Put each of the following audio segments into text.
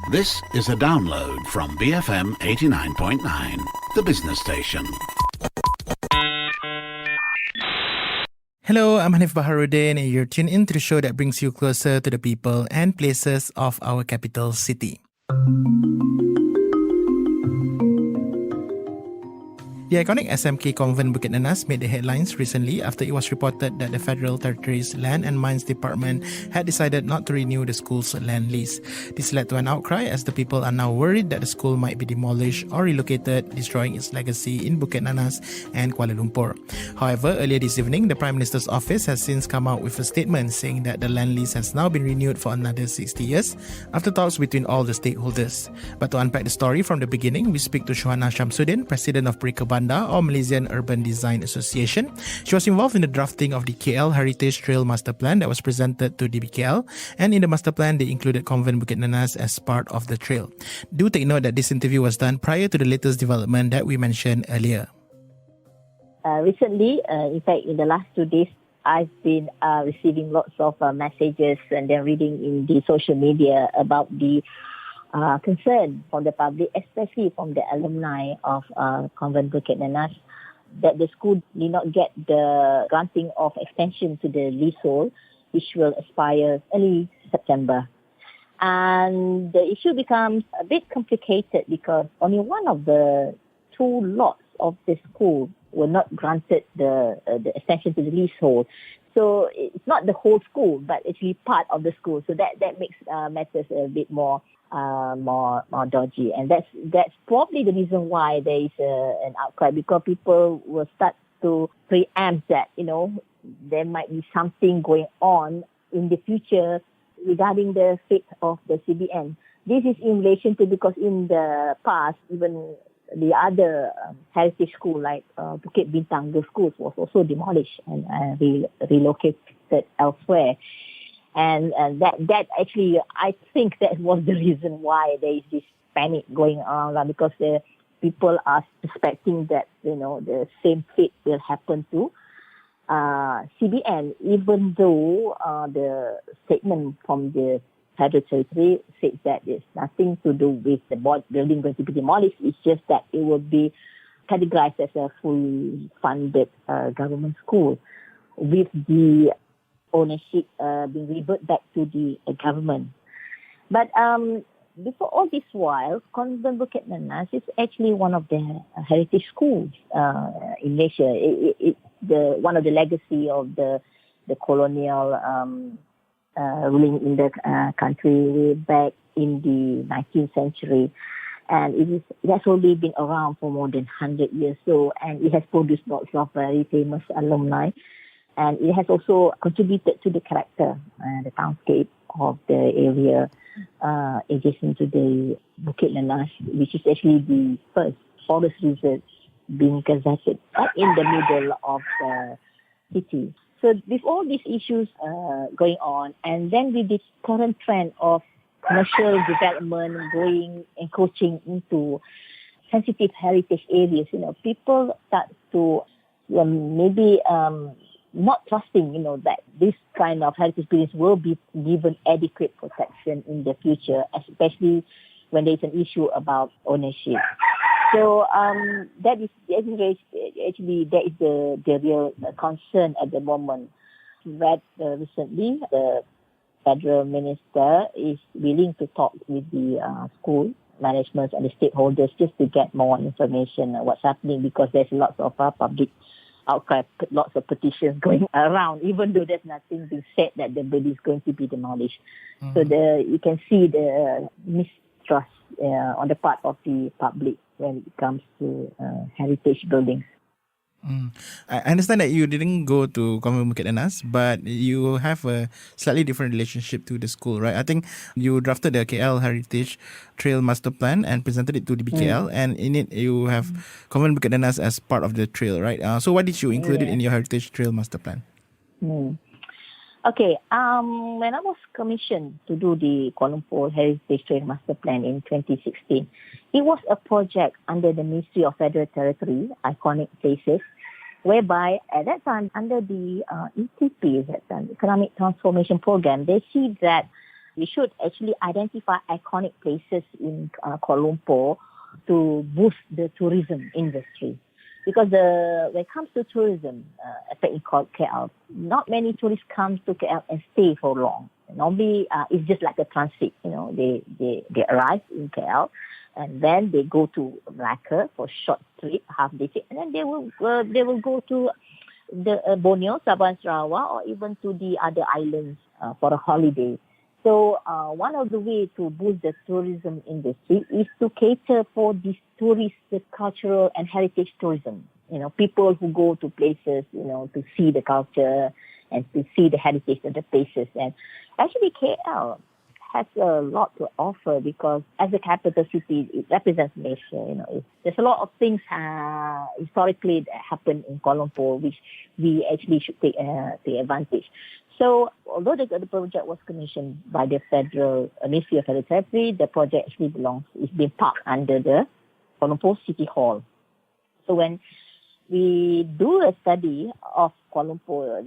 This is a download from BFM 89.9, the business station. Hello, I'm Hanif Baharuddin, and you're tuned in to the show that brings you closer to the people and places of our capital city. The iconic SMK Convent Bukit Nanas made the headlines recently after it was reported that the Federal Territory's Land and Mines Department had decided not to renew the school's land lease. This led to an outcry as the people are now worried that the school might be demolished or relocated, destroying its legacy in Bukit Nanas and Kuala Lumpur. However, earlier this evening, the Prime Minister's office has since come out with a statement saying that the land lease has now been renewed for another 60 years after talks between all the stakeholders. But to unpack the story from the beginning, we speak to Shuhana Shamsuddin, President of Pereka Bandar or Malaysian Urban Design Association. She was involved in the drafting of the KL Heritage Trail Masterplan that was presented to DBKL, and in the masterplan they included Convent Bukit Nanas as part of the trail. Do take note that this interview was done prior to the latest development that we mentioned earlier. Recently, in fact, in the last 2 days, I've been receiving lots of messages and then reading in the social media about the concern from the public, especially from the alumni of Convent Bukit Nanas, that the school did not get the granting of extension to the leasehold, which will expire early September. And the issue becomes a bit complicated because only one of the two lots of the school were not granted the extension to the leasehold. So it's not the whole school, but actually part of the school. So that makes matters a bit more dodgy, and that's probably the reason why there is an outcry, because people will start to preempt that there might be something going on in the future regarding the fate of the CBN. This is in relation to, because in the past even the other heritage school like Bukit Bintang Girls' Schools was also demolished and relocated elsewhere. And that actually, I think that was the reason why there is this panic going on, because the people are suspecting that, the same fate will happen to CBN, even though the statement from the Federal Territory says that it's nothing to do with the building going to be demolished. It's just that it will be categorized as a fully funded government school with the ownership being reverted back to the government. But before all this while, Convent Bukit Nanas is actually one of the heritage schools in Malaysia. One of the legacy of the colonial ruling in the country way back in the 19th century. And it has only been around for more than 100 years. So, and it has produced lots of very famous alumni. And it has also contributed to the character, the townscape of the area adjacent to the Bukit Nanas, which is actually the first forest reserve being gazetted right in the middle of the city. So with all these issues going on, and then with this current trend of commercial development encroaching into sensitive heritage areas, people start to maybe not trusting, that this kind of heritage buildings will be given adequate protection in the future, especially when there is an issue about ownership. So that is actually the real concern at the moment. Read recently, the federal minister is willing to talk with the school management and the stakeholders just to get more information on what's happening, because there's lots of public outcry, lots of petitions going around, even though there's nothing being said that the building is going to be demolished. Mm-hmm. So you can see the mistrust on the part of the public when it comes to heritage buildings. I understand that you didn't go to Convent Bukit Nanas, but you have a slightly different relationship to the school, right? I think you drafted the KL Heritage Trail Master Plan and presented it to the BKL, and in it you have Convent Bukit Nanas as part of the trail, right? So why did you include it in your Heritage Trail Master Plan? Okay, when I was commissioned to do the Kuala Lumpur Heritage Trail Master Plan in 2016, it was a project under the Ministry of Federal Territory, Iconic Places, whereby at that time, under the ETP, that Economic Transformation Program, they see that we should actually identify iconic places in Kuala Lumpur to boost the tourism industry. Because when it comes to tourism, especially called KL, not many tourists come to KL and stay for long. Normally, it's just like a transit. They arrive in KL, and then they go to Malacca for short trip, half day trip, and then they will go to the Borneo, Sabah and Sarawak, or even to the other islands for a holiday. So one of the ways to boost the tourism industry is to cater for these tourists, the cultural and heritage tourism. People who go to places, to see the culture and to see the heritage of the places. And actually KL has a lot to offer because as a capital city, it represents Malaysia. There's a lot of things historically that happened in Kuala Lumpur, which we actually should take advantage. So, although the project was commissioned by the Federal Ministry of Federal Territory, the project actually is being parked under the Kuala Lumpur City Hall. So, when we do a study of Kuala Lumpur,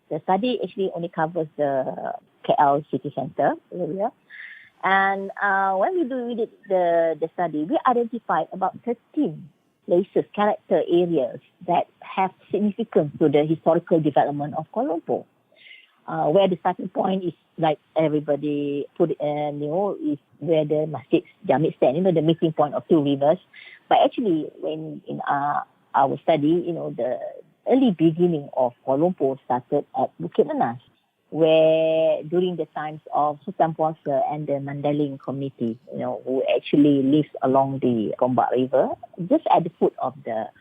the study actually only covers the KL city centre area. And when we do the study, we identified about 13 places, character areas that have significance to the historical development of Kuala Lumpur. Where the starting point is, like everybody put it, is where the Masjid Jamid stand, the meeting point of two rivers. But actually, when in our study, the early beginning of Kuala Lumpur started at Bukit Nanas, where during the times of Sultan Puasa and the Mandaling community, who actually lives along the Gombak River, just at the foot of the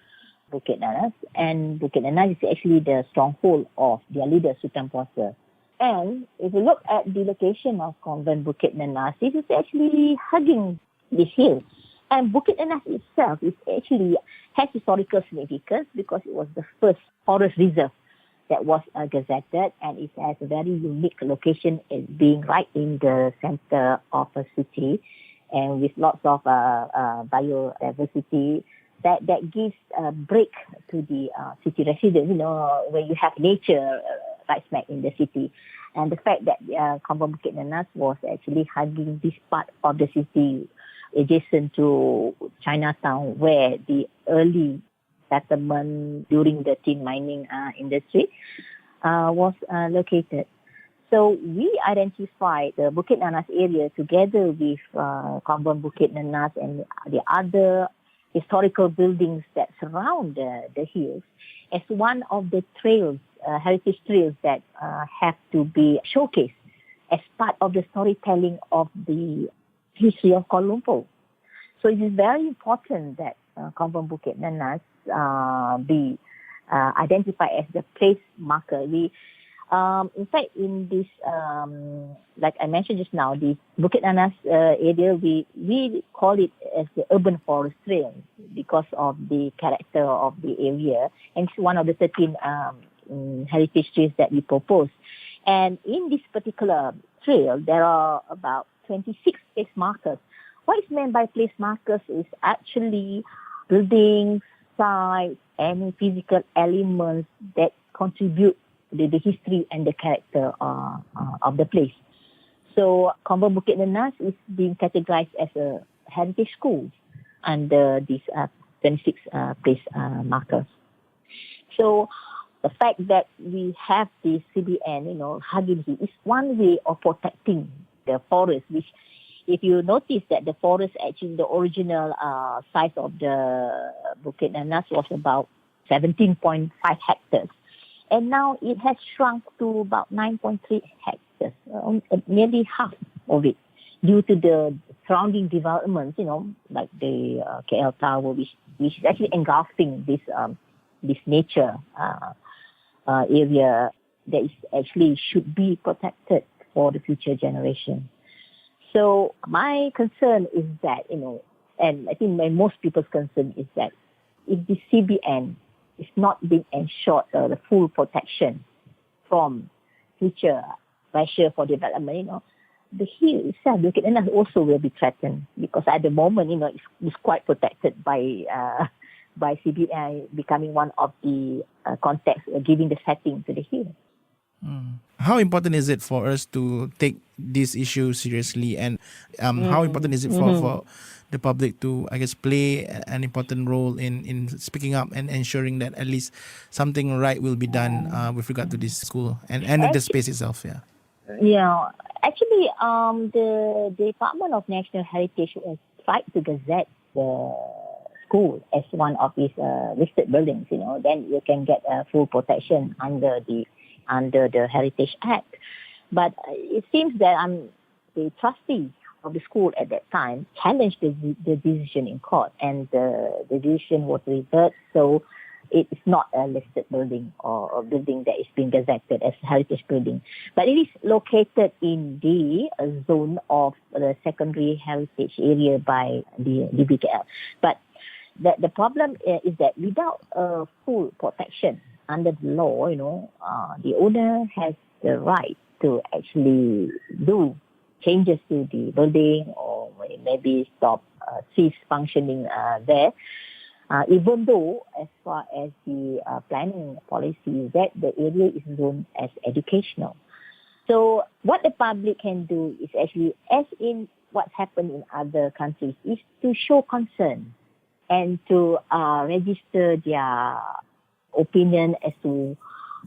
Bukit Nanas, and Bukit Nanas is actually the stronghold of their leader, Sultan Puasa. And if you look at the location of Convent Bukit Nanas, it is actually hugging this hill. And Bukit Nanas itself has historical significance because it was the first forest reserve that was gazetted, and it has a very unique location in being right in the center of a city and with lots of biodiversity. That gives a break to the city residents, when you have nature right smack in the city. And the fact that Convent Bukit Nanas was actually hugging this part of the city adjacent to Chinatown, where the early settlement during the tin mining industry was located. So we identified the Bukit Nanas area together with Convent Bukit Nanas and the other historical buildings that surround the hills as one of the trails, heritage trails that have to be showcased as part of the storytelling of the history of Kuala Lumpur. So it is very important that Convent Bukit Nanas be identified as the place marker. In fact, in this, like I mentioned just now, the Bukit Nanas area, we call it as the urban forest trail because of the character of the area. And it's one of the 13 heritage trails that we propose. And in this particular trail, there are about 26 place markers. What is meant by place markers is actually buildings, sites, any physical elements that contribute the history and the character of the place. So Convent Bukit Nanas is being categorized as a heritage school under these 26 place markers. So the fact that we have this CBN, hugging it, is one way of protecting the forest, which if you notice that the forest, actually the original size of the Bukit Nanas was about 17.5 hectares. And now it has shrunk to about 9.3 hectares, nearly half of it, due to the surrounding developments, like the KL Tower, which is actually engulfing this nature area that is actually should be protected for the future generation. So my concern is that, and I think most people's concern is that if the CBN is not being ensured the full protection from future pressure for development, the hill itself, Bukit Nanas, also will be threatened because at the moment, it's quite protected by CBN becoming one of the contexts giving the setting to the hill. How important is it for us to take this issue seriously, and how important is it for the public to, I guess, play an important role in speaking up and ensuring that at least something right will be done with regard to this school and the space itself? Yeah. Yeah, actually, the Department of National Heritage has tried to gazette the school as one of its listed buildings. Then you can get full protection under the Heritage Act. But it seems that the trustee of the school at that time challenged the decision in court, and the decision was reversed. So it is not a listed building or a building that is being gazetted as a heritage building. But it is located in the zone of the secondary heritage area by the DBKL. But the problem is that without full protection under the law, the owner has the right to actually do changes to the building or maybe cease functioning there. Even though, as far as the planning policy is that the area is zoned as educational. So what the public can do is actually, as in what's happened in other countries, is to show concern and to register their opinion as to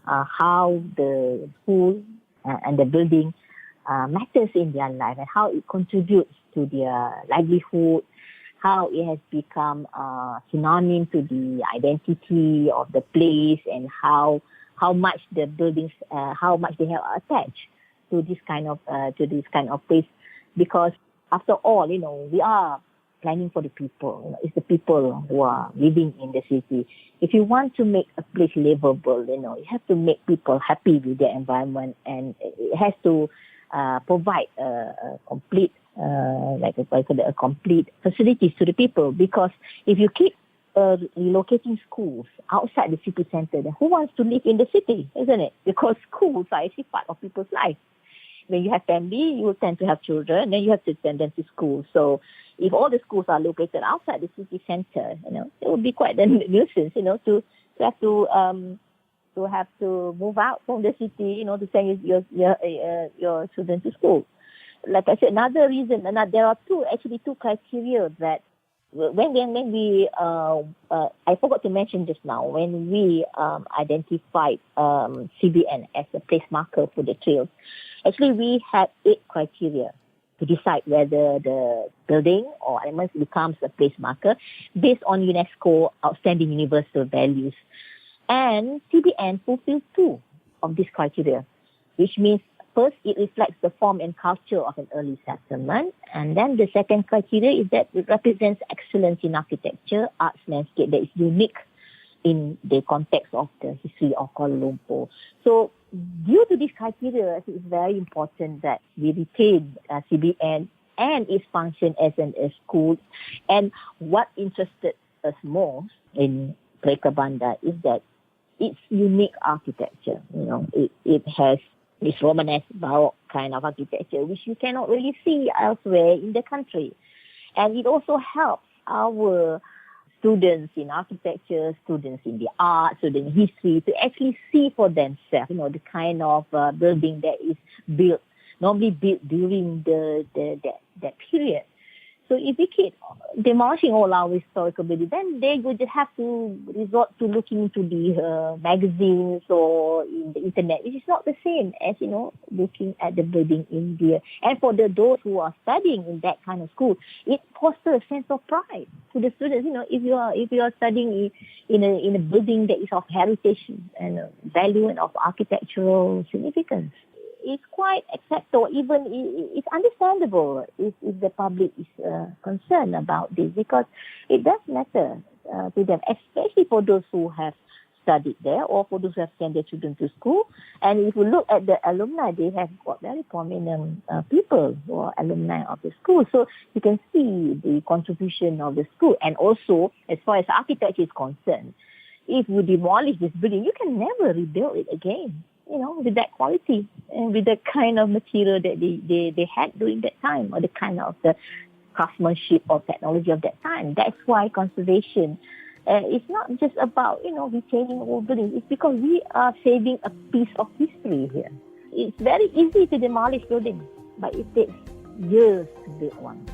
how the school and the building matters in their life and how it contributes to their livelihood, how it has become synonym to the identity of the place, and how much the buildings, how much they have attached to this kind of place. Because after all, we are planning for the people. It's the people who are living in the city. If you want to make a place livable, you have to make people happy with their environment, and it has to provide a complete complete facilities to the people. Because if you keep relocating schools outside the city center, then who wants to live in the city, isn't it? Because schools are actually part of people's life. When you have family, you will tend to have children, then you have to send them to school. So if all the schools are located outside the city center, it would be quite a nuisance, to have to move out from the city, to send your children to school. Like I said, another reason, there are two criteria that when we I forgot to mention just now, when we identified CBN as a place marker for the trails, actually we had 8 criteria to decide whether the building or elements becomes a place marker based on UNESCO outstanding universal values. And CBN fulfills 2 of these criteria, which means first, it reflects the form and culture of an early settlement. And then the second criteria is that it represents excellence in architecture, arts, landscape that is unique in the context of the history of Kuala Lumpur. So due to this criteria, it's very important that we retain CBN and its function as a school. And what interested us most in Pereka Bandar is that its unique architecture. It has this Romanesque Baroque kind of architecture, which you cannot really see elsewhere in the country. And it also helps our students in architecture, students in the arts, students in history, to actually see for themselves, the kind of building that is normally built during that period. So if we keep demolishing all our historical buildings, then they would have to resort to looking into the magazines or in the internet, which is not the same as, looking at the building in there. And for those who are studying in that kind of school, it fosters a sense of pride to the students. If you are studying in a building that is of heritage and value and of architectural significance, it's quite acceptable, even it's understandable if the public is concerned about this, because it does matter to them, especially for those who have studied there or for those who have sent their children to school. And if you look at the alumni, they have got very prominent people who are alumni of the school. So you can see the contribution of the school. And also, as far as architecture is concerned, if you demolish this building, you can never rebuild it again, with that quality and with the kind of material that they had during that time, or the kind of the craftsmanship or technology of that time. That's why conservation is not just about, retaining old buildings. It's because we are saving a piece of history here. it's very easy to demolish buildings, but it takes years to build one,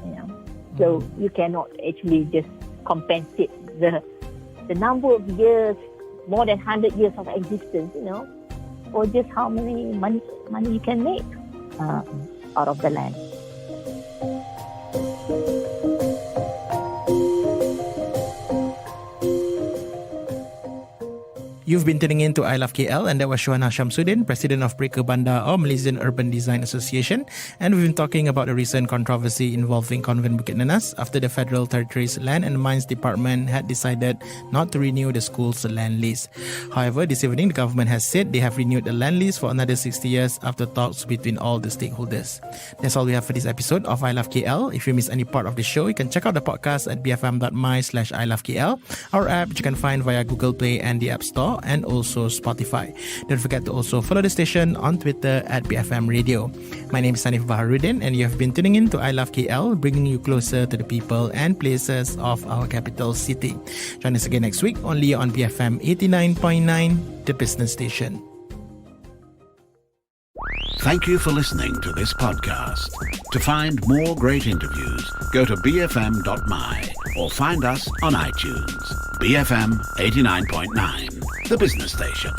So you cannot actually just compensate the number of years, more than 100 years of existence, or just how many money you can make out of the land. You've been tuning in to I Love KL, and that was Shuhana Shamsuddin, President of Pereka Bandar or Malaysian Urban Design Association. And we've been talking about the recent controversy involving Convent Bukit Nanas after the Federal Territories Land and Mines Department had decided not to renew the school's land lease. However, this evening, the government has said they have renewed the land lease for another 60 years after talks between all the stakeholders. That's all we have for this episode of I Love KL. If you miss any part of the show, you can check out the podcast at bfm.my/ilovekl, our app which you can find via Google Play and the App Store, and also Spotify. Don't forget to also follow the station on Twitter at BFM Radio. My name is Hanif Baharuddin, and you have been tuning in to I Love KL, bringing you closer to the people and places of our capital city. Join us again next week, only on BFM 89.9, the business station. Thank you for listening to this podcast. To find more great interviews, go to bfm.my or find us on iTunes. BFM 89.9, the business station.